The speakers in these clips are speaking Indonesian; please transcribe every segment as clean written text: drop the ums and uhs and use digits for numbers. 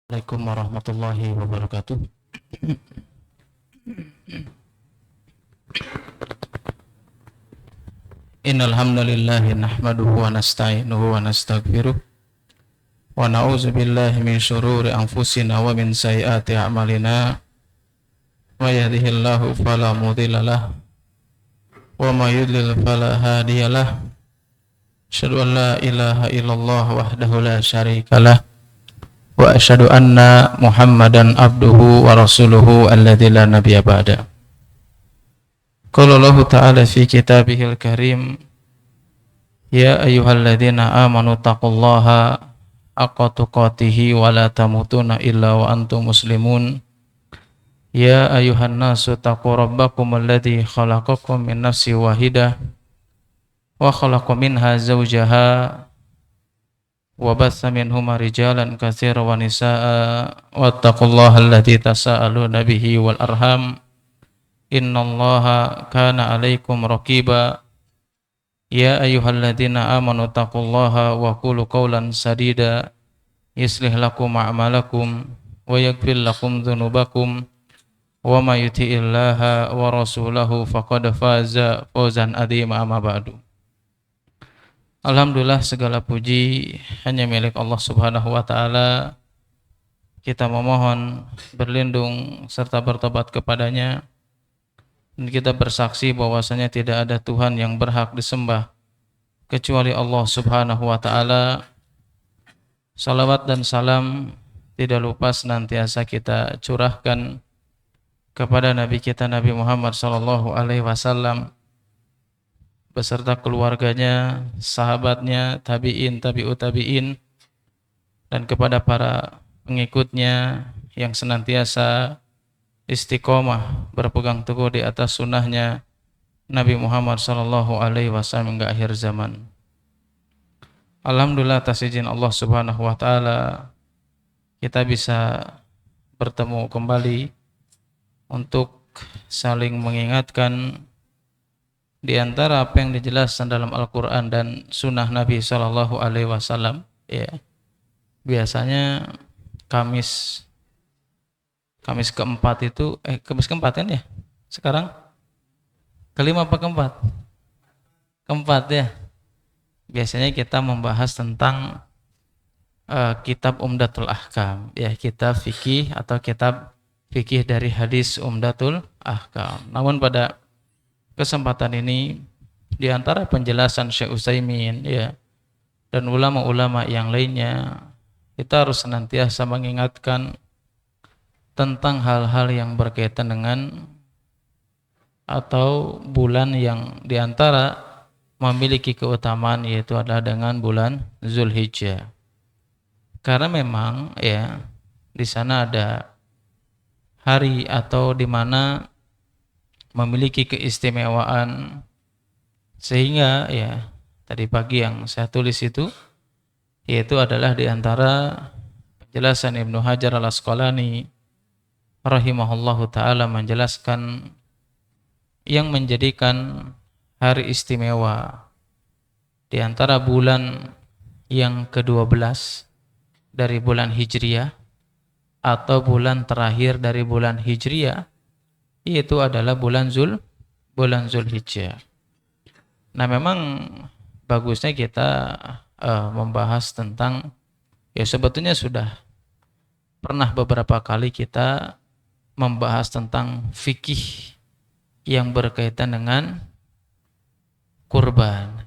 Assalamualaikum warahmatullahi wabarakatuh. Innal hamdalillah nahmaduhu wa nasta'inuhu wa nastaghfiruh wa na'udzu billahi min shururi anfusina wa min sayyiati a'malina. May yahdihillahu fala mudilla lahu wa may yudlil fala hadiya lahu. Asyhadu an la ilaha illallah wahdahu la syarika lah wa asyhadu anna Muhammadan abduhu wa rasuluhu alladzi la nabiyya ba'da. Qala Allah ta'ala fi kitabihil karim, ya ayyuhalladzina amanu taqullaha haqqa tuqatih wa la tamutunna illa wa antum muslimun. Ya ayyuhan nasu taqu rabbakum alladzi khalaqakum min nafsin wahidah wa khalaqa minha zawjaha wa bassa minhuma rijalan katsiran wa nisaa wattaqullaha alladzi tasaaluna bihi wal arham innallaha kana 'alaikum raqiba. Ya ayyuhalladzina amanu taqullaha wa qulu qawlan sadida yuslih lakum a'malakum wa yaghfir lakum dhunubakum wa may yuti'illaha wa rasulahu faqad faza fawzan 'azima. Amma ba'du. Alhamdulillah, segala puji hanya milik Allah Subhanahu wa taala. Kita memohon berlindung serta bertobat kepadanya, dan kita bersaksi bahwasanya tidak ada Tuhan yang berhak disembah kecuali Allah Subhanahu wa taala. Salawat dan salam tidak lupa senantiasa kita curahkan kepada Nabi kita Nabi Muhammad sallallahu alaihi wasallam beserta keluarganya, sahabatnya, tabi'in, tabi'ut tabi'in, dan kepada para pengikutnya yang senantiasa istiqomah berpegang teguh di atas sunnahnya Nabi Muhammad sallallahu alaihi wasallam hingga akhir zaman. Alhamdulillah, atas izin Allah Subhanahu wa taala kita bisa bertemu kembali untuk saling mengingatkan di antara apa yang dijelaskan dalam Al-Qur'an dan sunnah Nabi sallallahu alaihi wasallam. Ya. Biasanya Kamis keempat itu Kamis keempat kan ya? Sekarang kelima apa keempat? Keempat ya. Biasanya kita membahas tentang kitab Umdatul Ahkam, ya, kitab fikih atau kitab fikih dari hadis Umdatul Ahkam. Namun pada kesempatan ini, di antara penjelasan Syekh Utsaimin, ya, dan ulama-ulama yang lainnya, kita harus senantiasa mengingatkan tentang hal-hal yang berkaitan dengan atau bulan yang diantara memiliki keutamaan, yaitu adalah dengan bulan Zulhijjah. Karena memang ya di sana ada hari atau di mana memiliki keistimewaan, sehingga ya tadi pagi yang saya tulis itu yaitu adalah di antara penjelasan Ibnu Hajar Al-Asqalani rahimahullahu taala menjelaskan yang menjadikan hari istimewa di antara bulan yang ke-12 dari bulan Hijriyah atau bulan terakhir dari bulan Hijriyah, yaitu adalah bulan Zulhijjah. Nah, memang bagusnya kita membahas tentang, ya sebetulnya sudah pernah beberapa kali kita membahas tentang fikih yang berkaitan dengan kurban.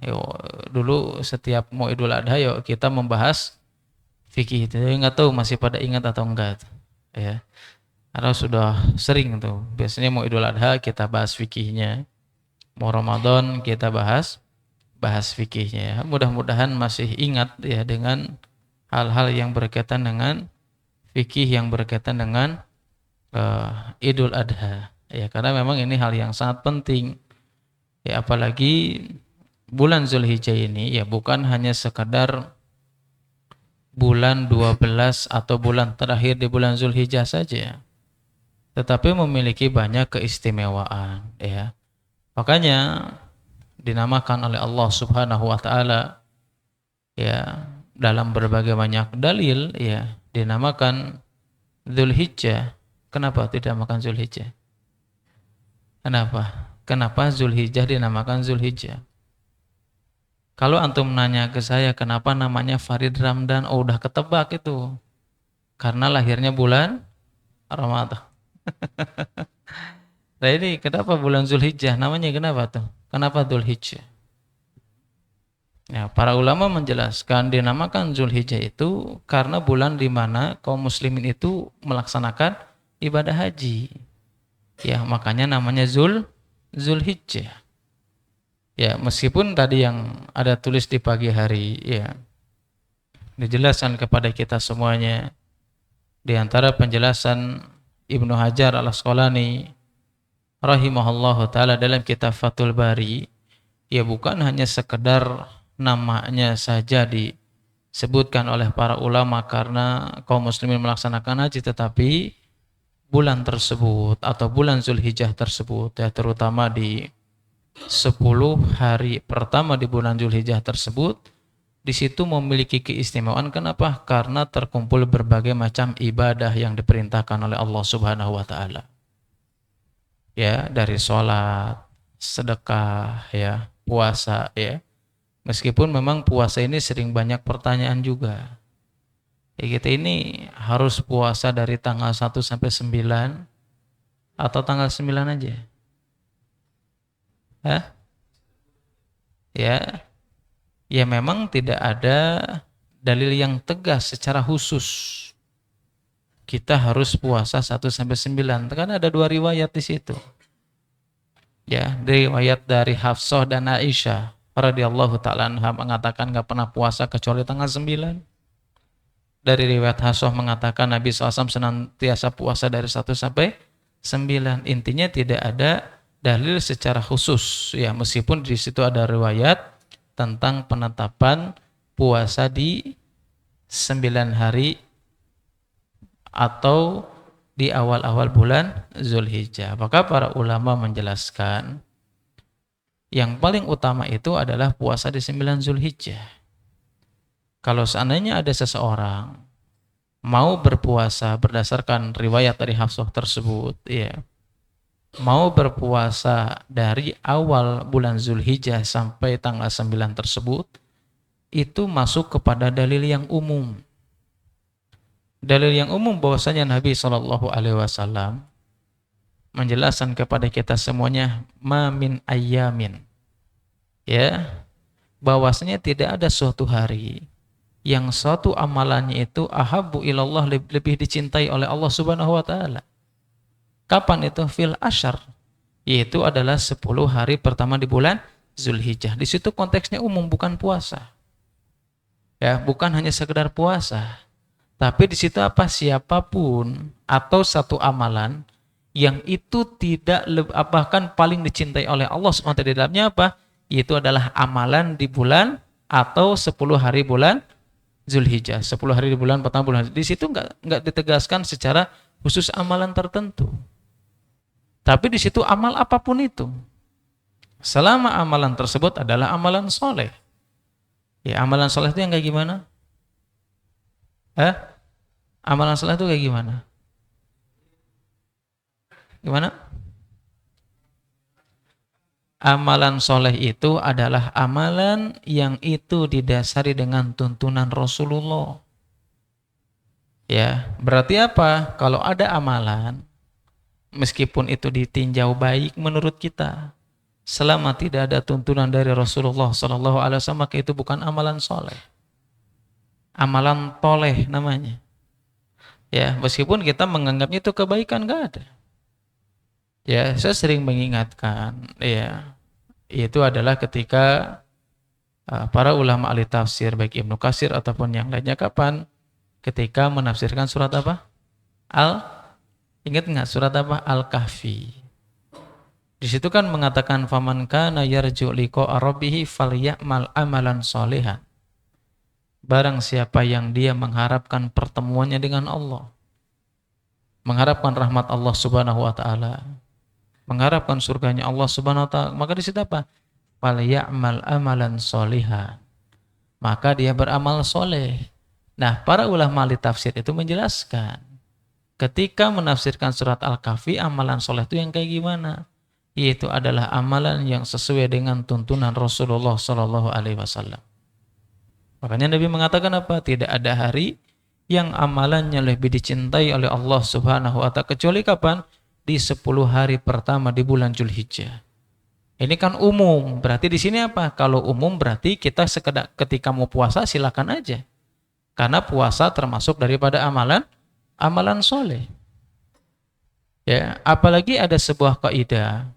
Dulu setiap mau Idul Adha yuk kita membahas fikih itu. Enggak tahu masih pada ingat atau enggak ya. Karena sudah sering tuh. Biasanya mau Idul Adha kita bahas fikihnya. Mau Ramadan kita bahas fikihnya ya. Mudah-mudahan masih ingat ya dengan hal-hal yang berkaitan dengan fikih yang berkaitan dengan Idul Adha. Ya, karena memang ini hal yang sangat penting. Ya, apalagi bulan Zulhijjah ini ya bukan hanya sekadar bulan 12 atau bulan terakhir di bulan Zulhijjah saja, tetapi memiliki banyak keistimewaan ya. Makanya dinamakan oleh Allah Subhanahu wa taala ya dalam berbagai banyak dalil ya dinamakan Dzulhijjah. Kenapa tidak makan Zulhijjah? Kenapa? Kenapa Zulhijjah dinamakan Zulhijjah? Kalau antum nanya ke saya kenapa namanya Farid Ramdan, oh udah ketebak itu. Karena lahirnya bulan Ramadan. Nah ini kenapa bulan Zulhijjah? Namanya kenapa tuh? Kenapa Zulhijjah? Ya, para ulama menjelaskan dinamakan Zulhijjah itu karena bulan di mana kaum muslimin itu melaksanakan ibadah haji. Ya, makanya namanya Zulhijjah. Ya, meskipun tadi yang ada tulis di pagi hari, ya, dijelaskan kepada kita semuanya di antara penjelasan Ibnu Hajar Al-Asqalani rahimahullahu taala dalam kitab Fathul Bari, ya bukan hanya sekedar namanya saja disebutkan oleh para ulama karena kaum muslimin melaksanakan haji, tetapi bulan tersebut atau bulan Zulhijjah tersebut, ya terutama di 10 hari pertama di bulan Zulhijjah tersebut, di situ memiliki keistimewaan. Kenapa? Karena terkumpul berbagai macam ibadah yang diperintahkan oleh Allah Subhanahu wa taala. Ya, dari sholat, sedekah, ya, puasa, ya. Meskipun memang puasa ini sering banyak pertanyaan juga. Ya, kita ini harus puasa dari tanggal 1 sampai 9 atau tanggal 9 aja? Hah? Ya, ya memang tidak ada dalil yang tegas secara khusus. Kita harus puasa 1 sampai 9. Kan ada 2 riwayat di situ. Ya, riwayat dari Hafsah dan Aisyah radhiyallahu taala anha mengatakan enggak pernah puasa kecuali tanggal 9. Dari riwayat Hafsah mengatakan Nabi SAW senantiasa puasa dari 1 sampai 9. Intinya tidak ada dalil secara khusus, ya, meskipun di situ ada riwayat tentang penetapan puasa di 9 hari atau di awal-awal bulan Zulhijjah. Maka para ulama menjelaskan yang paling utama itu adalah puasa di 9 Zulhijjah. Kalau seandainya ada seseorang mau berpuasa berdasarkan riwayat dari Hafsah tersebut, ya, mau berpuasa dari awal bulan Zulhijjah sampai tanggal 9 tersebut, itu masuk kepada dalil yang umum. Dalil yang umum bahwasanya Nabi SAW menjelaskan kepada kita semuanya, ma min ayyamin, ya, bahwasanya tidak ada suatu hari yang suatu amalannya itu ahabbu ilallah, lebih dicintai oleh Allah Subhanahu wa taala. Kapan itu? Fil asyar, yaitu adalah 10 hari pertama di bulan Zulhijjah. Di situ konteksnya umum, bukan puasa. Ya, bukan hanya sekedar puasa. Tapi di situ apa? Siapapun atau satu amalan yang itu tidak bahkan paling dicintai oleh Allah SWT di dalamnya apa? Yaitu adalah amalan di bulan atau 10 hari bulan Zulhijjah, 10 hari di bulan pertama bulan. Di situ enggak ditegaskan secara khusus amalan tertentu. Tapi di situ amal apapun itu, selama amalan tersebut adalah amalan soleh. Ya, amalan soleh itu yang kayak gimana? Amalan soleh itu kayak gimana? Gimana? Amalan soleh itu adalah amalan yang itu didasari dengan tuntunan Rasulullah. Ya, berarti apa? Kalau ada amalan, meskipun itu ditinjau baik menurut kita, selama tidak ada tuntunan dari Rasulullah SAW, maka itu bukan amalan soleh. Amalan toleh namanya. Ya, meskipun kita menganggapnya itu kebaikan, nggak ada. Ya, saya sering mengingatkan, ya, itu adalah ketika para ulama ahli tafsir, baik Ibnu Katsir ataupun yang lainnya, kapan? Ketika menafsirkan surat apa? Ingat nggak surat apa? Al-Kahfi. Di situ kan mengatakan faman kana yarju liqa'a rabbih falyamal amalan sholihan. Barang siapa yang dia mengharapkan pertemuannya dengan Allah, mengharapkan rahmat Allah Subhanahu wa taala, mengharapkan surganya Allah Subhanahu wa taala, maka di situ apa? Falyamal amalan sholihan. Maka dia beramal soleh. Nah, para ulama ahli tafsir itu menjelaskan, ketika menafsirkan surat Al-Kahfi, amalan soleh itu yang kayak gimana? Yaitu adalah amalan yang sesuai dengan tuntunan Rasulullah Shallallahu Alaihi Wasallam. Makanya Nabi mengatakan apa? Tidak ada hari yang amalannya lebih dicintai oleh Allah Subhanahu Wa Taala kecuali kapan? Di 10 hari pertama di bulan Zulhijjah. Ini kan umum, berarti di sini apa? Kalau umum berarti kita sekedar ketika mau puasa silakan aja. Karena puasa termasuk daripada amalan soleh. Ya, apalagi ada sebuah kaidah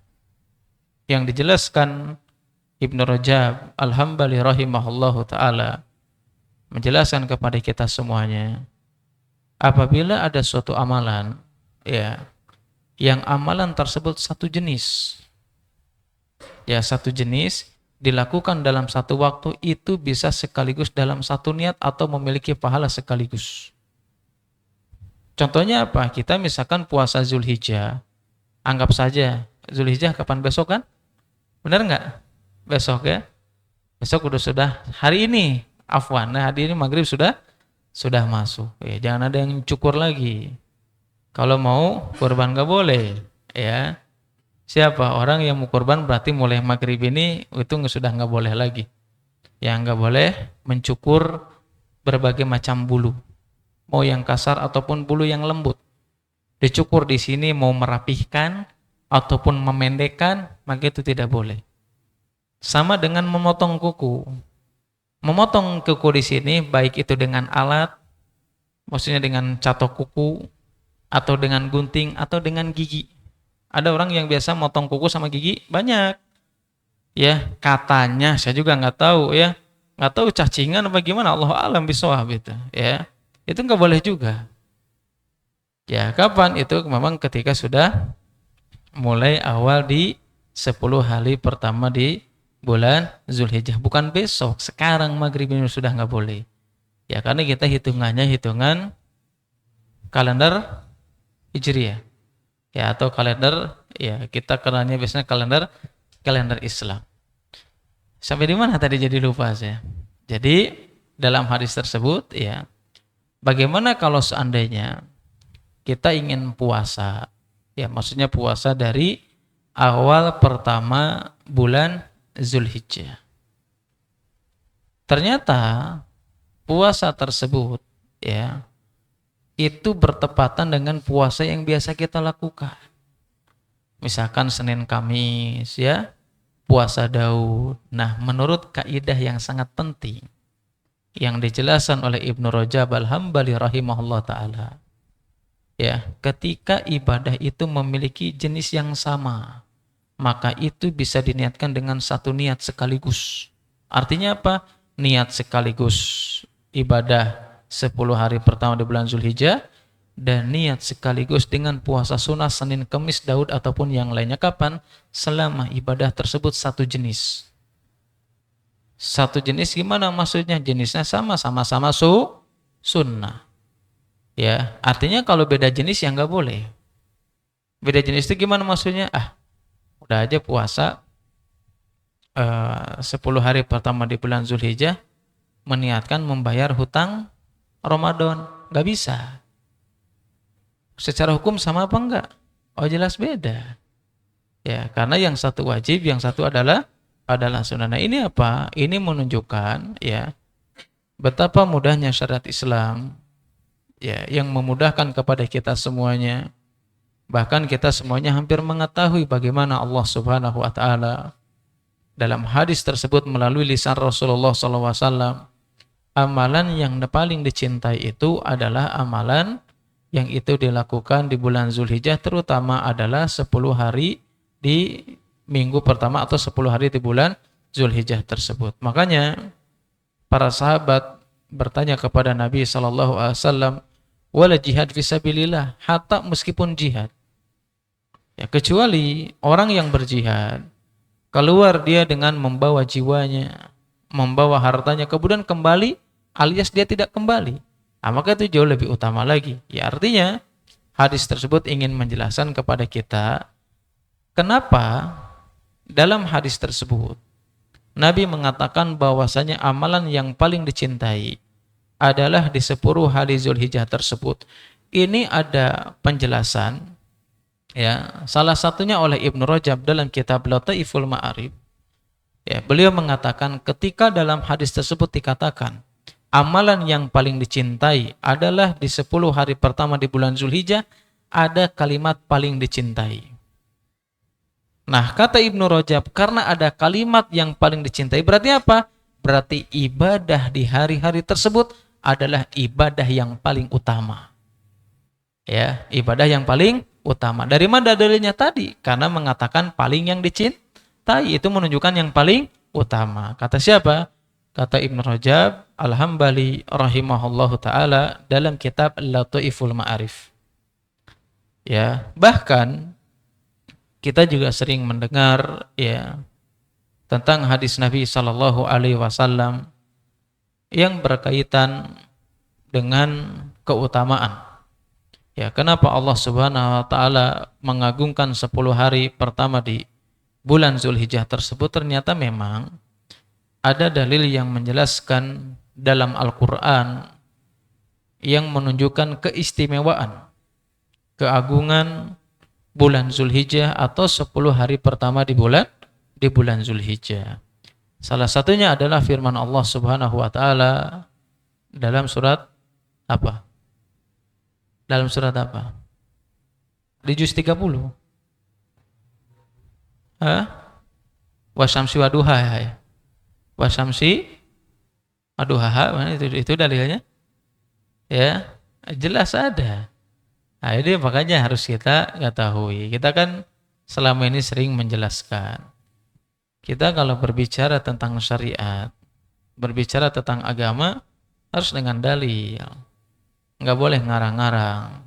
yang dijelaskan Ibnu Rajab Al-Hambali rahimahullahu taala menjelaskan kepada kita semuanya. Apabila ada suatu amalan, ya, yang amalan tersebut satu jenis, ya satu jenis dilakukan dalam satu waktu, itu bisa sekaligus dalam satu niat atau memiliki pahala sekaligus. Contohnya apa? Kita misalkan puasa Zulhijjah, anggap saja Zulhijjah kapan? Besok kan? Benar nggak? Besok ya? Besok sudah hari ini, afwan, nah hari ini maghrib sudah masuk. Jangan ada yang cukur lagi. Kalau mau kurban nggak boleh, ya. Siapa orang yang mau kurban berarti mulai maghrib ini itu sudah nggak boleh lagi. Yang nggak boleh mencukur berbagai macam bulu, mau yang kasar ataupun bulu yang lembut. Dicukur di sini mau merapihkan ataupun memendekkan, maka itu tidak boleh. Sama dengan memotong kuku. Memotong kuku di sini baik itu dengan alat, maksudnya dengan catok kuku, atau dengan gunting, atau dengan gigi. Ada orang yang biasa motong kuku sama gigi banyak, ya katanya, saya juga nggak tahu ya, nggak tahu cacingan apa gimana, Allah alam bisawab itu, ya itu nggak boleh juga. Ya kapan? Itu memang ketika sudah mulai awal di 10 hari pertama di bulan Zulhijjah, bukan besok, sekarang maghrib ini sudah nggak boleh. Ya karena kita hitungannya hitungan kalender Hijriah. Ya atau kalender, ya kita kenalnya biasanya kalender Islam. Sampai di mana tadi jadi lupa saya. Jadi dalam hadis tersebut, ya, bagaimana kalau seandainya kita ingin puasa, ya maksudnya puasa dari awal pertama bulan Zulhijjah. Ternyata puasa tersebut, ya, itu bertepatan dengan puasa yang biasa kita lakukan. Misalkan Senin Kamis, ya, puasa Daud. Nah, menurut kaidah yang sangat penting yang dijelaskan oleh Ibnu Rajab Al-Hambali rahimahullah taala, ya, ketika ibadah itu memiliki jenis yang sama, maka itu bisa diniatkan dengan satu niat sekaligus. Artinya apa? Niat sekaligus ibadah 10 hari pertama di bulan Zulhijjah, dan niat sekaligus dengan puasa sunnah Senin, Kamis, Daud ataupun yang lainnya. Kapan? Selama ibadah tersebut satu jenis. Satu jenis gimana maksudnya? Jenisnya sama-sama sunnah. Ya, artinya kalau beda jenis ya nggak boleh. Beda jenis itu gimana maksudnya? Udah aja puasa 10 hari pertama di bulan Zulhijjah, meniatkan membayar hutang Ramadan, nggak bisa. Secara hukum sama apa enggak? Oh jelas beda. Ya, karena yang satu wajib, yang satu adalah sunnah. Nah, ini apa? Ini menunjukkan, ya, betapa mudahnya syariat Islam, ya, yang memudahkan kepada kita semuanya. Bahkan kita semuanya hampir mengetahui bagaimana Allah Subhanahu wa taala dalam hadis tersebut melalui lisan Rasulullah SAW, amalan yang paling dicintai itu adalah amalan yang itu dilakukan di bulan Zulhijjah, terutama adalah 10 hari di minggu pertama atau 10 hari di bulan Zulhijjah tersebut. Makanya para sahabat bertanya kepada Nabi SAW, wala jihad fisabilillah, hatta meskipun jihad. Ya, kecuali orang yang berjihad, keluar dia dengan membawa jiwanya, membawa hartanya, kemudian kembali alias dia tidak kembali, maka itu jauh lebih utama lagi. Ya artinya hadis tersebut ingin menjelaskan kepada kita kenapa dalam hadis tersebut Nabi mengatakan bahwasanya amalan yang paling dicintai adalah di 10 hari Zulhijjah tersebut. ini ada penjelasan, ya, salah satunya oleh Ibnu Rajab dalam kitab Lataiful Ma'arif. Ya, beliau mengatakan ketika dalam hadis tersebut dikatakan amalan yang paling dicintai adalah di 10 hari pertama di bulan Zulhijjah, ada kalimat paling dicintai. Nah, kata Ibnu Rajab, karena ada kalimat yang paling dicintai, berarti apa? Berarti ibadah di hari-hari tersebut adalah ibadah yang paling utama. Ya, ibadah yang paling utama. Dari mana dalilnya tadi? Karena mengatakan paling yang dicintai, itu menunjukkan yang paling utama. Kata siapa? Kata Ibnu Rajab Al-Hambali rahimahullahu taala dalam kitab Lataiful Ma'arif. Ya, bahkan kita juga sering mendengar, ya, tentang hadis Nabi sallallahu alaihi wasallam yang berkaitan dengan keutamaan. Ya, kenapa Allah Subhanahu wa taala mengagungkan 10 hari pertama di bulan Zulhijjah tersebut? Ternyata memang ada dalil yang menjelaskan dalam Al-Qur'an yang menunjukkan keistimewaan, keagungan bulan Zulhijjah atau 10 hari pertama di bulan Zulhijjah. Salah satunya adalah firman Allah Subhanahu wa taala dalam surat apa? Dalam surat apa? Di juz 30. Wasyamsi waduha, ya. Wasyamsi waduha, itu dalilnya. Ya, jelas ada. Nah, ini makanya harus kita ketahui. Kita kan selama ini sering menjelaskan. Kita kalau berbicara tentang syariat, berbicara tentang agama, harus dengan dalil. Nggak boleh ngarang-ngarang.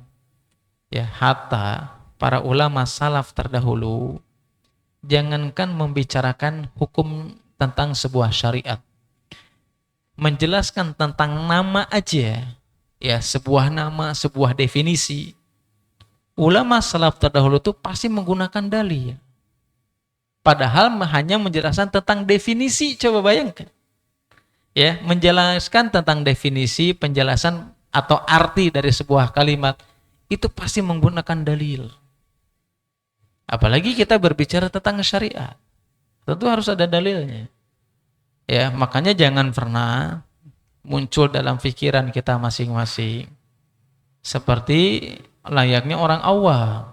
Ya, hatta para ulama salaf terdahulu jangankan membicarakan hukum tentang sebuah syariat, menjelaskan tentang nama aja, ya, sebuah nama, sebuah definisi, ulama salaf terdahulu itu pasti menggunakan dalil. Padahal hanya menjelaskan tentang definisi, coba bayangkan. Ya, menjelaskan tentang definisi, penjelasan atau arti dari sebuah kalimat itu pasti menggunakan dalil. Apalagi kita berbicara tentang syariat, tentu harus ada dalilnya. Ya, makanya jangan pernah muncul dalam pikiran kita masing-masing seperti layaknya orang awam.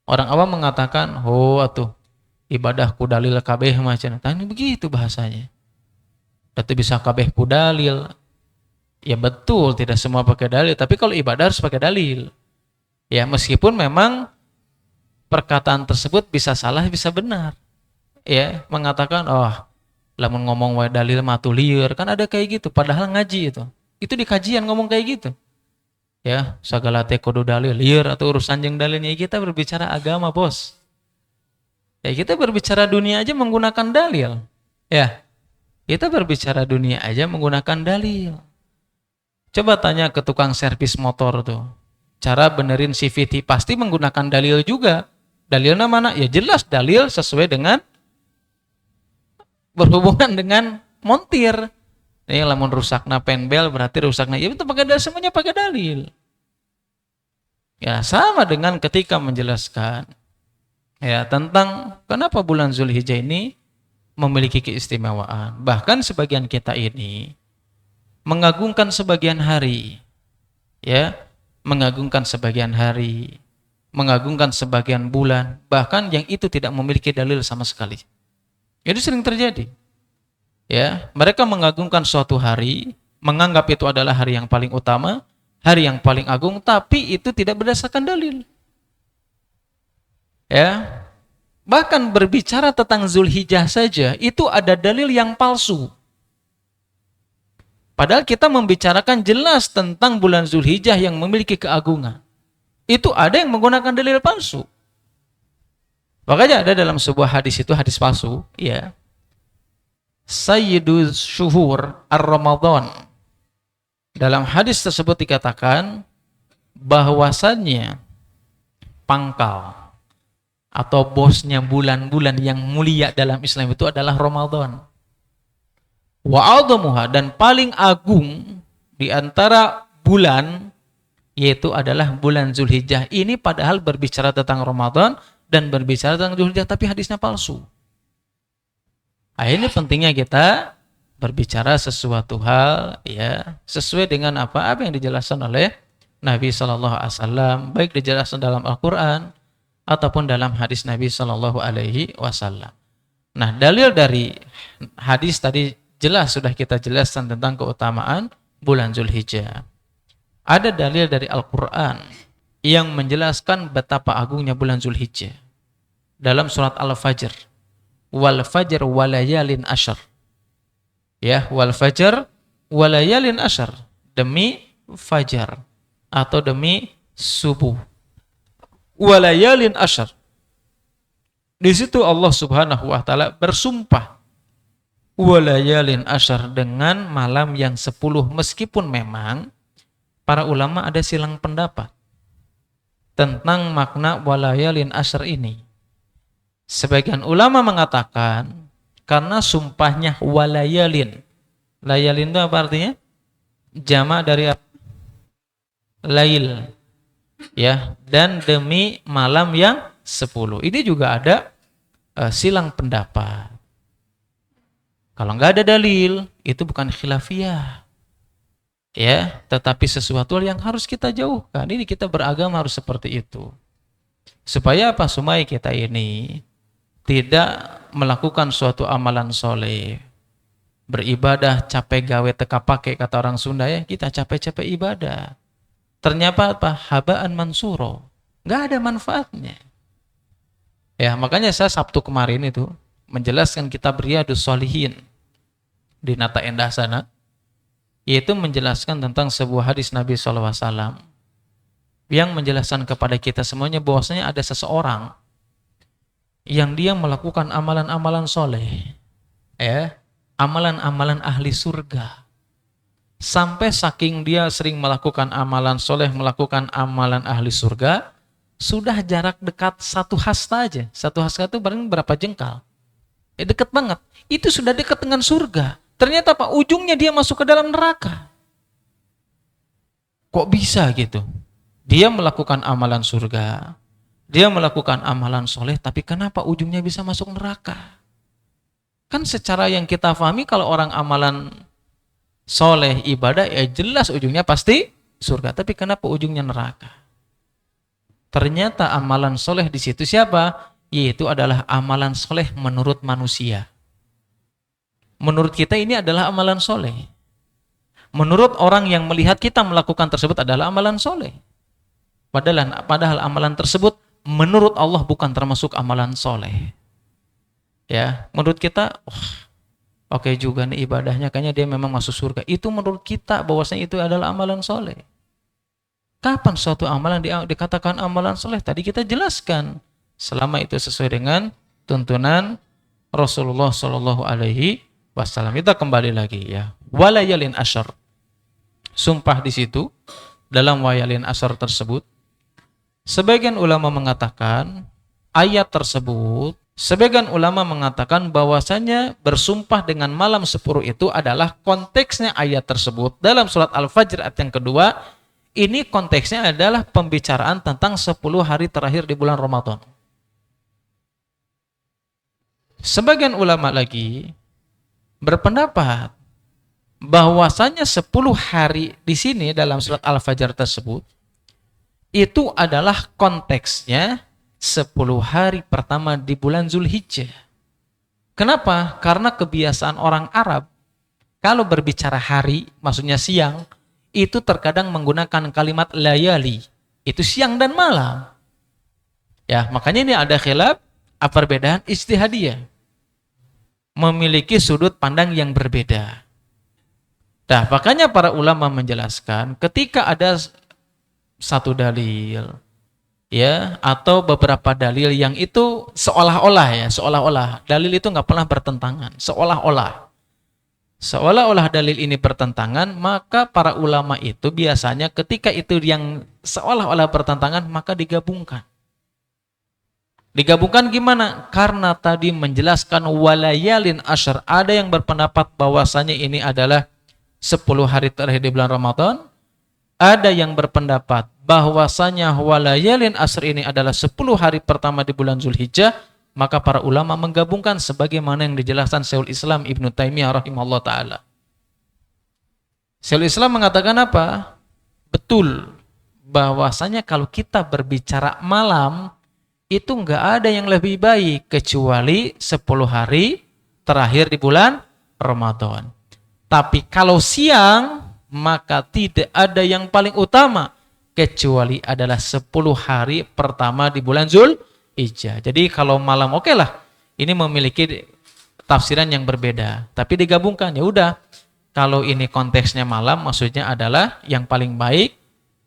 Orang awam mengatakan, "Oh, atuh ibadahku dalil kabeh macam." Tanya begitu bahasanya. Datu bisa kabeh ku dalil. Ya betul, tidak semua pakai dalil, tapi kalau ibadah harus pakai dalil. Ya, meskipun memang perkataan tersebut bisa salah, bisa benar. Ya, mengatakan, "Oh, lamun ngomong wae dalil mah atuh lieur." Kan ada kayak gitu, padahal ngaji itu. Itu di kajian ngomong kayak gitu. Ya, sagala teh kudu dalil, lieur atau urusan jeung dalilnya. Kita berbicara agama, Bos. Ya, kita berbicara dunia aja menggunakan dalil. Ya. Kita berbicara dunia aja menggunakan dalil. Coba tanya ke tukang servis motor tuh, cara benerin CVT pasti menggunakan dalil juga. Dalilnya mana? Ya jelas dalil sesuai dengan berhubungan dengan montir. Ini lamun rusakna penbel berarti rusakna. Ya itu pakai dalil, semuanya pakai dalil. Ya sama dengan ketika menjelaskan ya tentang kenapa bulan Zulhijjah ini memiliki keistimewaan. Bahkan sebagian kita ini mengagungkan sebagian hari, ya, mengagungkan sebagian hari, mengagungkan sebagian bulan, bahkan yang itu tidak memiliki dalil sama sekali. Itu sering terjadi. Ya, mereka mengagungkan suatu hari, menganggap itu adalah hari yang paling utama, hari yang paling agung, tapi itu tidak berdasarkan dalil. Ya, bahkan berbicara tentang Zulhijjah saja, itu ada dalil yang palsu. Padahal kita membicarakan jelas tentang bulan Zulhijjah yang memiliki keagungan. Itu ada yang menggunakan dalil palsu. Makanya ada dalam sebuah hadis itu, hadis palsu, ya. Sayyidul syuhur ar-Ramadan. Dalam hadis tersebut dikatakan bahwasannya pangkal atau bosnya bulan-bulan yang mulia dalam Islam itu adalah Ramadan. Wa 'adhamuha, dan paling agung di antara bulan yaitu adalah bulan Zulhijjah. Ini padahal berbicara tentang Ramadan dan berbicara tentang Zulhijjah, tapi hadisnya palsu. Nah, ini pentingnya kita berbicara sesuatu hal ya sesuai dengan apa yang dijelaskan oleh Nabi Shallallahu Alaihi Wasallam, baik dijelaskan dalam Al-Quran ataupun dalam hadis Nabi Shallallahu Alaihi Wasallam. Nah, dalil dari hadis tadi jelas sudah kita jelaskan tentang keutamaan bulan Zulhijjah. Ada dalil dari Al-Quran yang menjelaskan betapa agungnya bulan Zulhijjah. Dalam surat Al-Fajr, wal fajr walayalin asyr. Ya, wal fajr walayalin asyr, demi fajar atau demi subuh. Walayalin asyr. Di situ Allah Subhanahu wa taala bersumpah walayalin asyr, dengan malam yang 10, meskipun memang para ulama ada silang pendapat tentang makna walayalin asyr ini. Sebagian ulama mengatakan karena sumpahnya walayalin. Layalin itu apa artinya? Jamak dari lail. Ya, dan demi malam yang 10. Ini juga ada silang pendapat. Kalau nggak ada dalil, itu bukan khilafiyah. Ya, tetapi sesuatu yang harus kita jauhkan. Ini kita beragama harus seperti itu. Supaya apa? Supaya kita ini tidak melakukan suatu amalan soleh, beribadah capek gawe teka pakai, kata orang Sunda ya, kita capek-capek ibadah. Ternyata apa? Habaan mansuro. Nggak ada manfaatnya. Ya, makanya saya Sabtu kemarin itu menjelaskan kitab Riyadhus Shalihin di Nata Endah sana, yaitu menjelaskan tentang sebuah hadis Nabi SAW yang menjelaskan kepada kita semuanya bahwasanya ada seseorang yang dia melakukan amalan-amalan soleh, ya, amalan-amalan ahli surga, sampai saking dia sering melakukan amalan soleh, melakukan amalan ahli surga, sudah jarak dekat 1 hasta aja. 1 hasta itu berapa jengkal? Dekat banget. Itu sudah dekat dengan surga. Ternyata apa? Ujungnya dia masuk ke dalam neraka. Kok bisa gitu? Dia melakukan amalan surga, dia melakukan amalan soleh, tapi kenapa ujungnya bisa masuk neraka? Kan secara yang kita pahami kalau orang amalan soleh, ibadah, ya jelas ujungnya pasti surga. Tapi kenapa ujungnya neraka? Ternyata amalan soleh di situ siapa? Yaitu adalah amalan soleh menurut manusia. Menurut kita ini adalah amalan soleh. Menurut orang yang melihat kita melakukan tersebut adalah amalan soleh. Padahal amalan tersebut menurut Allah bukan termasuk amalan soleh. Ya, menurut kita, oke juga nih ibadahnya, kayaknya dia memang masuk surga. Itu menurut kita bahwasanya itu adalah amalan soleh. Kapan suatu amalan dikatakan amalan soleh? Tadi kita jelaskan, selama itu sesuai dengan tuntunan Rasulullah Shallallahu Alaihi Wasallam. Kita kembali lagi ya. Walayalin asyr. Sumpah di situ dalam wayalin asyr tersebut. Sebagian ulama mengatakan ayat tersebut, sebagian ulama mengatakan bahwasanya bersumpah dengan malam 10 itu adalah konteksnya ayat tersebut dalam surat Al-Fajr ayat yang kedua. Ini konteksnya adalah pembicaraan tentang 10 hari terakhir di bulan Ramadan. Sebagian ulama lagi berpendapat bahwasanya 10 hari di sini dalam surat Al-Fajr tersebut itu adalah konteksnya 10 hari pertama di bulan Zulhijjah. Kenapa? Karena kebiasaan orang Arab kalau berbicara hari, maksudnya siang, itu terkadang menggunakan kalimat layali, itu siang dan malam. Ya, makanya ini ada khilaf, perbedaan ijtihadiyah, memiliki sudut pandang yang berbeda. Nah, makanya para ulama menjelaskan ketika ada satu dalil ya atau beberapa dalil yang itu seolah-olah dalil itu nggak pernah bertentangan, seolah-olah dalil ini bertentangan, maka para ulama itu biasanya ketika itu yang seolah-olah bertentangan maka digabungkan. Digabungkan gimana? Karena tadi menjelaskan walayalin asyr, ada yang berpendapat bahwasanya ini adalah 10 hari terakhir di bulan Ramadan, Ada yang berpendapat bahwasanya walayalin asr ini adalah 10 hari pertama di bulan Zulhijjah, maka para ulama menggabungkan sebagaimana yang dijelaskan Syekhul Islam Ibnu Taimiyah rahimahullah taala. Syekhul Islam mengatakan apa? Betul bahwasanya kalau kita berbicara malam itu enggak ada yang lebih baik kecuali 10 hari terakhir di bulan Ramadan. Tapi kalau siang maka tidak ada yang paling utama kecuali adalah 10 hari pertama di bulan Zulhijjah. Jadi kalau malam oke lah, ini memiliki tafsiran yang berbeda. Tapi digabungkan ya udah. Kalau ini konteksnya malam maksudnya adalah yang paling baik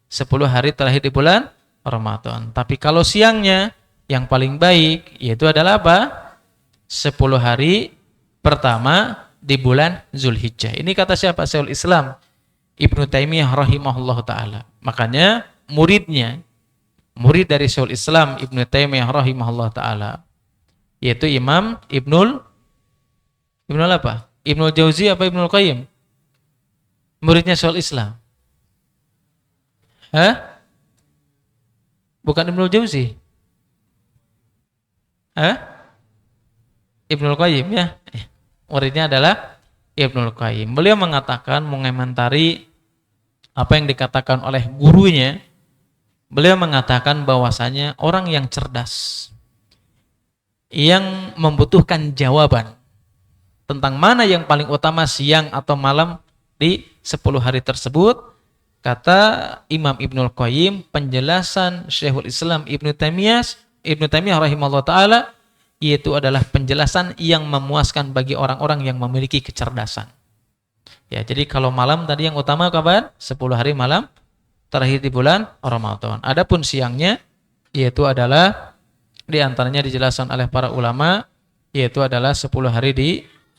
10 hari terakhir di bulan Ramadan. Tapi kalau siangnya yang paling baik yaitu adalah apa? 10 hari pertama di bulan Zulhijjah. Ini kata siapa? Syekhul Islam Ibnu Taimiyah rahimahullah ta'ala. Makanya murid dari Syekhul Islam Ibnu Taimiyah rahimahullah ta'ala yaitu Imam Ibnul apa? Ibnul Jauzi apa Ibnul Qayyim? Muridnya Syekhul Islam. Bukan Ibnul Jauzi. Ibnul Qayyim ya. Muridnya adalah Ibnul Qayyim. Beliau mengatakan mengomentari apa yang dikatakan oleh gurunya. Beliau mengatakan bahwasanya orang yang cerdas yang membutuhkan jawaban tentang mana yang paling utama siang atau malam di 10 hari tersebut, kata Imam Ibnul Qayyim, penjelasan Syekhul Islam Ibnu Taimiyah rahimahullah ta'ala yaitu adalah penjelasan yang memuaskan bagi orang-orang yang memiliki kecerdasan. Ya, jadi kalau malam tadi yang utama kapan? 10 hari malam terakhir di bulan Ramadan. Adapun siangnya yaitu adalah di antaranya dijelaskan oleh para ulama yaitu adalah 10 hari di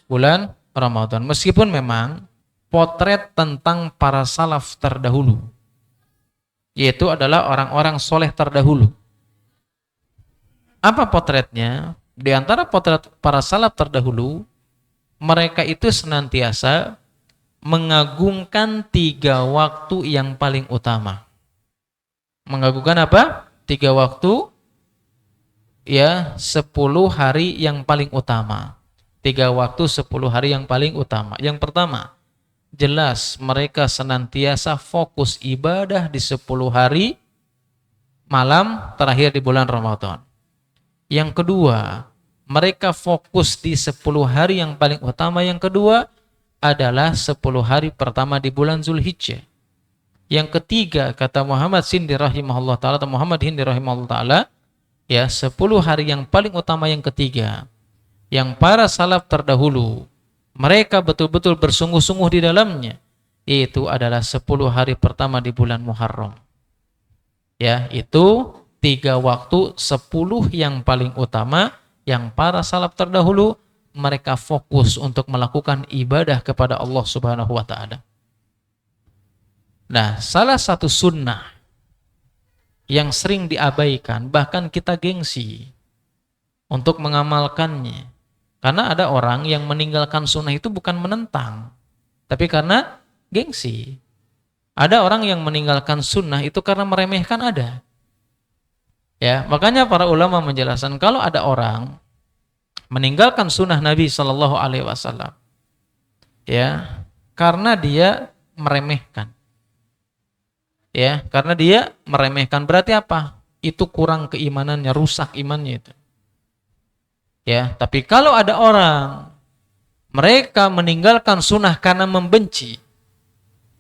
bulan Ramadan. Meskipun memang potret tentang para salaf terdahulu yaitu adalah orang-orang soleh terdahulu. Apa potretnya? Di antara potret para salaf terdahulu, mereka itu senantiasa mengagungkan 3 waktu yang paling utama. Mengagungkan apa? 3 waktu, ya 10 hari yang paling utama. 3 waktu 10 hari yang paling utama. Yang pertama, jelas mereka senantiasa fokus ibadah di 10 hari malam terakhir di bulan Ramadan. Yang kedua, mereka fokus di 10 hari yang paling utama. Yang kedua adalah 10 hari pertama di bulan Zulhijjah. Yang ketiga, kata Muhammad Hindi rahimahullah ta'ala atau Muhammad Hindi rahimahullah ta'ala, ya 10 hari yang paling utama yang ketiga, yang para salaf terdahulu mereka betul-betul bersungguh-sungguh di dalamnya, itu adalah 10 hari pertama di bulan Muharram. Ya, itu 3 waktu 10 yang paling utama yang para salaf terdahulu mereka fokus untuk melakukan ibadah kepada Allah Subhanahu wa taala. Nah, salah satu sunnah yang sering diabaikan, bahkan kita gengsi untuk mengamalkannya. Karena ada orang yang meninggalkan sunnah itu bukan menentang, tapi karena gengsi. Ada orang yang meninggalkan sunnah itu karena meremehkan ada. Ya, makanya para ulama menjelaskan kalau ada orang meninggalkan sunnah Nabi Shallallahu Alaihi Wasallam, ya, karena dia meremehkan, ya, karena dia meremehkan berarti apa? Itu kurang keimanannya, rusak imannya itu. Ya, tapi kalau ada orang mereka meninggalkan sunnah karena membenci,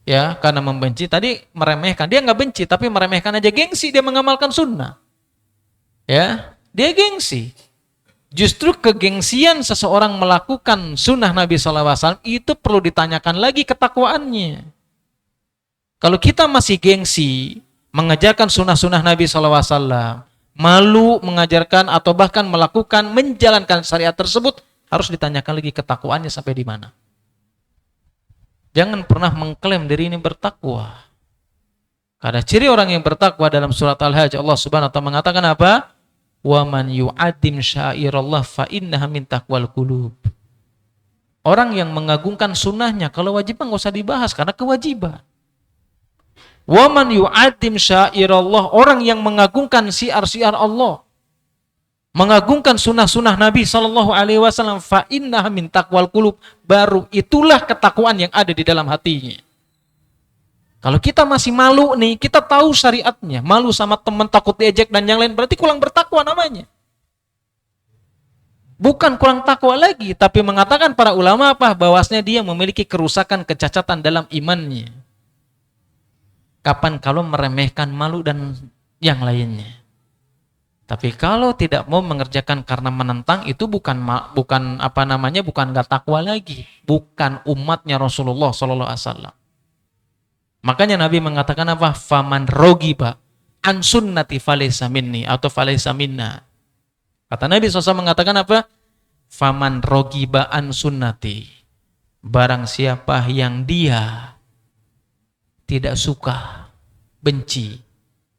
ya, karena membenci, tadi meremehkan, dia nggak benci tapi meremehkan aja, gengsi dia mengamalkan sunnah. Ya, dia gengsi. Justru kegengsian seseorang melakukan sunnah Nabi SAW itu perlu ditanyakan lagi ketakwaannya. Kalau kita masih gengsi mengajarkan sunnah-sunnah Nabi SAW, malu mengajarkan atau bahkan melakukan, menjalankan syariat tersebut, harus ditanyakan lagi ketakwaannya sampai di mana. Jangan pernah mengklaim diri ini bertakwa. Karena ciri orang yang bertakwa dalam surat Al-Hajj, Allah Subhanahu wa taala mengatakan apa? Wa man yu'adim syairallah fa innaha min taqwal qulub. Orang yang mengagungkan sunnahnya, kalau wajib enggak usah dibahas karena kewajiban. Wa man yu'azzim syairallah, orang yang mengagungkan syiar-syiar Allah, mengagungkan sunnah-sunnah Nabi sallallahu alaihi wasallam, fa innaha min taqwal qulub, baru itulah ketakwaan yang ada di dalam hatinya. Kalau kita masih malu nih, kita tahu syariatnya, malu sama teman, takut diejek dan yang lain, berarti kurang bertakwa namanya. Bukan kurang takwa lagi, tapi mengatakan para ulama apa? Bahwasanya dia memiliki kerusakan, kecacatan dalam imannya. Kapan kalau meremehkan malu dan yang lainnya. Tapi kalau tidak mau mengerjakan karena menentang, itu bukan gak takwa lagi, bukan umatnya Rasulullah sallallahu alaihi wasallam. Makanya Nabi mengatakan apa? Faman rogiba an sunnati falaysa minni atau falaysa minna. Kata Nabi SAW mengatakan apa? Faman rogiba an sunnati, barang siapa yang dia tidak suka, benci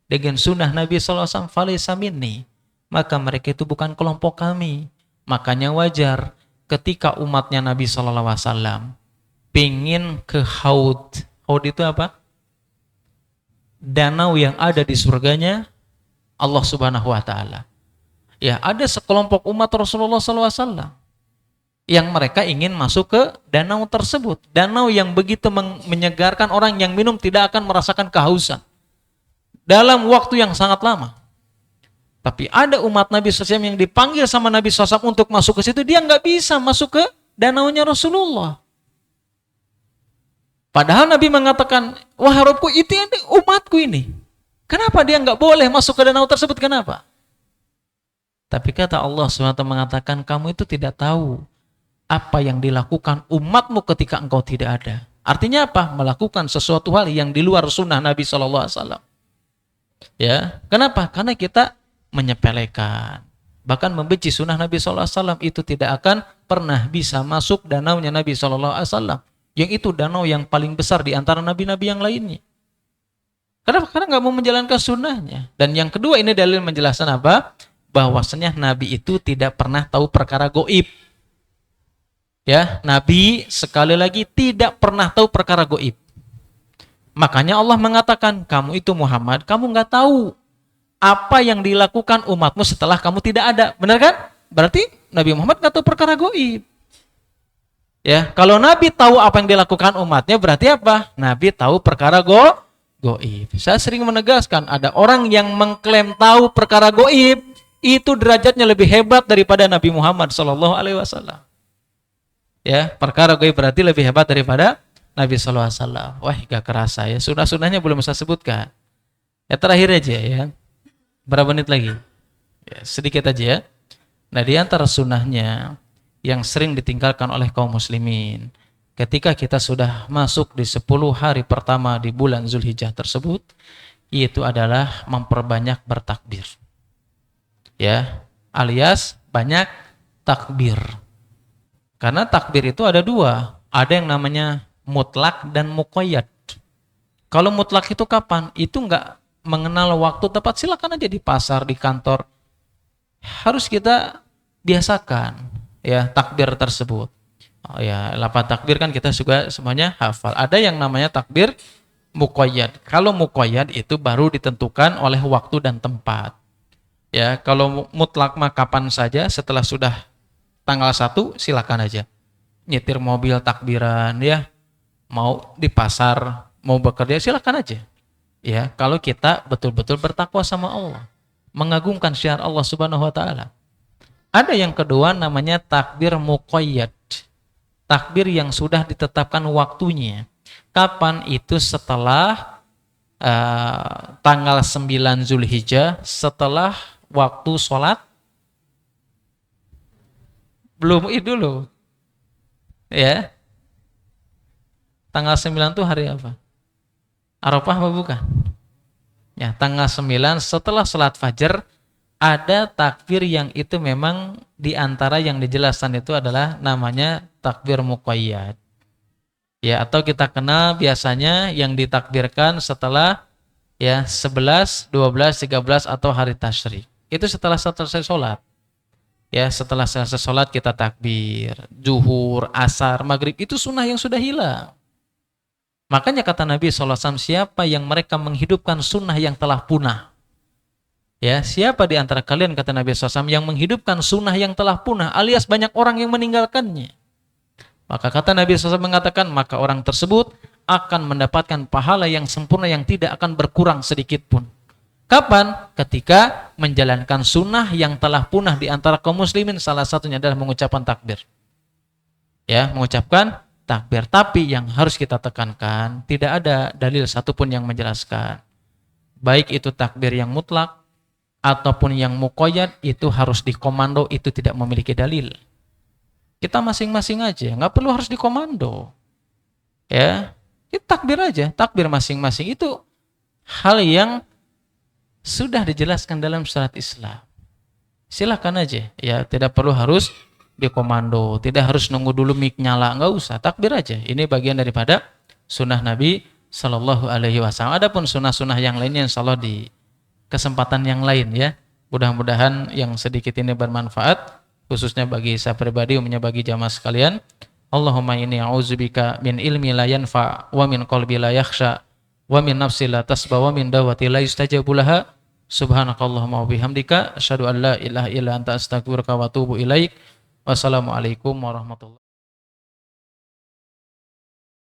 dengan sunnah Nabi SAW, falaysa minni, maka mereka itu bukan kelompok kami. Makanya wajar ketika umatnya Nabi SAW pingin ke haud. Haud itu apa? Danau yang ada di surganya Allah Subhanahu wa Ta'ala. Ya, ada sekelompok umat Rasulullah SAW yang mereka ingin masuk ke danau tersebut. Danau yang begitu menyegarkan, orang yang minum tidak akan merasakan kehausan dalam waktu yang sangat lama. Tapi ada umat Nabi SAW yang dipanggil sama Nabi SAW untuk masuk ke situ, dia nggak bisa masuk ke danaunya Rasulullah. Padahal Nabi mengatakan, wahai Rabbku, itu umatku ini. Kenapa dia nggak boleh masuk ke danau tersebut? Kenapa? Tapi kata Allah SWT mengatakan, kamu itu tidak tahu apa yang dilakukan umatmu ketika engkau tidak ada. Artinya apa? Melakukan sesuatu hal yang di luar sunnah Nabi SAW. Ya, kenapa? Karena kita menyepelekan, bahkan membenci sunnah Nabi SAW, itu tidak akan pernah bisa masuk danaunya Nabi SAW. Yang itu danau yang paling besar di antara nabi-nabi yang lainnya. Kenapa? Karena nggak mau menjalankan sunnahnya. Dan yang kedua, ini dalil menjelaskan apa? Bahwasanya Nabi itu tidak pernah tahu perkara gaib. Ya, Nabi sekali lagi tidak pernah tahu perkara gaib. Makanya Allah mengatakan, kamu itu Muhammad, kamu nggak tahu apa yang dilakukan umatmu setelah kamu tidak ada. Benar kan? Berarti Nabi Muhammad nggak tahu perkara gaib. Ya, kalau Nabi tahu apa yang dilakukan umatnya, berarti apa? Nabi tahu perkara gaib. Saya sering menegaskan, ada orang yang mengklaim tahu perkara gaib, itu derajatnya lebih hebat daripada Nabi Muhammad SAW. Ya, perkara gaib berarti lebih hebat daripada Nabi SAW. Wah, gak kerasa ya. Sunnah-sunnahnya belum saya sebutkan. Ya, terakhir aja ya. Berapa menit lagi? Ya, sedikit aja ya. Nah, di antara sunnahnya yang sering ditinggalkan oleh kaum muslimin, ketika kita sudah masuk di 10 hari pertama di bulan Zulhijjah tersebut, itu adalah memperbanyak bertakbir. Ya, alias banyak takbir. Karena takbir itu ada dua, ada yang namanya mutlak dan muqayyad. Kalau mutlak itu kapan? Itu enggak mengenal waktu tepat, silakan aja di pasar, di kantor. Harus kita biasakan ya takbir tersebut. Oh ya, lafaz takbir kan kita juga semuanya hafal. Ada yang namanya takbir muqayyad. Kalau muqayyad itu baru ditentukan oleh waktu dan tempat. Ya, kalau mutlak mah kapan saja, setelah sudah tanggal 1 silakan aja. Nyetir mobil takbiran ya. Mau di pasar, mau bekerja silakan aja. Ya, kalau kita betul-betul bertakwa sama Allah, mengagungkan syiar Allah Subhanahu wa taala. Ada yang kedua namanya takbir muqayyad. Takbir yang sudah ditetapkan waktunya. Kapan? Itu setelah tanggal 9 Zulhijjah, setelah waktu sholat. Belum itu dulu. Ya. Tanggal 9 itu hari apa? Arafah apa bukan? Ya, tanggal 9 setelah sholat fajar ada takbir yang itu memang diantara yang dijelaskan itu adalah namanya takbir muqayyad. Ya, atau kita kenal biasanya yang ditakbirkan setelah ya 11, 12, 13 atau hari tasyrik. Itu setelah selesai sholat. Ya, setelah selesai sholat kita takbir. Zuhur, asar, maghrib itu sunnah yang sudah hilang. Makanya kata Nabi SAW, siapa yang mereka menghidupkan sunnah yang telah punah. Ya, siapa di antara kalian, kata Nabi SAW, yang menghidupkan sunnah yang telah punah, alias banyak orang yang meninggalkannya. Maka kata Nabi SAW mengatakan, maka orang tersebut akan mendapatkan pahala yang sempurna yang tidak akan berkurang sedikit pun. Kapan? Ketika menjalankan sunnah yang telah punah di antara kaum muslimin, salah satunya adalah mengucapkan takbir. Ya, mengucapkan takbir. Tapi yang harus kita tekankan, tidak ada dalil satupun yang menjelaskan. Baik itu takbir yang mutlak ataupun yang muqayyad, itu harus dikomando, itu tidak memiliki dalil. Kita masing-masing aja, nggak perlu harus dikomando. Ya, kita takbir aja, takbir masing-masing itu hal yang sudah dijelaskan dalam syariat Islam. Silakan aja, ya, tidak perlu harus dikomando, tidak harus nunggu dulu mic nyala, nggak usah, takbir aja. Ini bagian daripada sunnah Nabi Shallallahu Alaihi Wasallam. Adapun sunnah-sunnah yang lainnya, insya Allah di kesempatan yang lain, ya. Mudah-mudahan yang sedikit ini bermanfaat, khususnya bagi saya pribadi, umumnya bagi jamaah sekalian. Allahumma inni a'udzubika min ilmi la yanfa wa min qalbi la yakhsha wa min nafsi la tasba wa min dawati la yustajabu laha. Subhanakallahumma wa bihamdika asyhadu an la ilaha illa anta astaghfiruka wa atubu ilaik. Wassalamualaikum warahmatullahi wabarakatuh.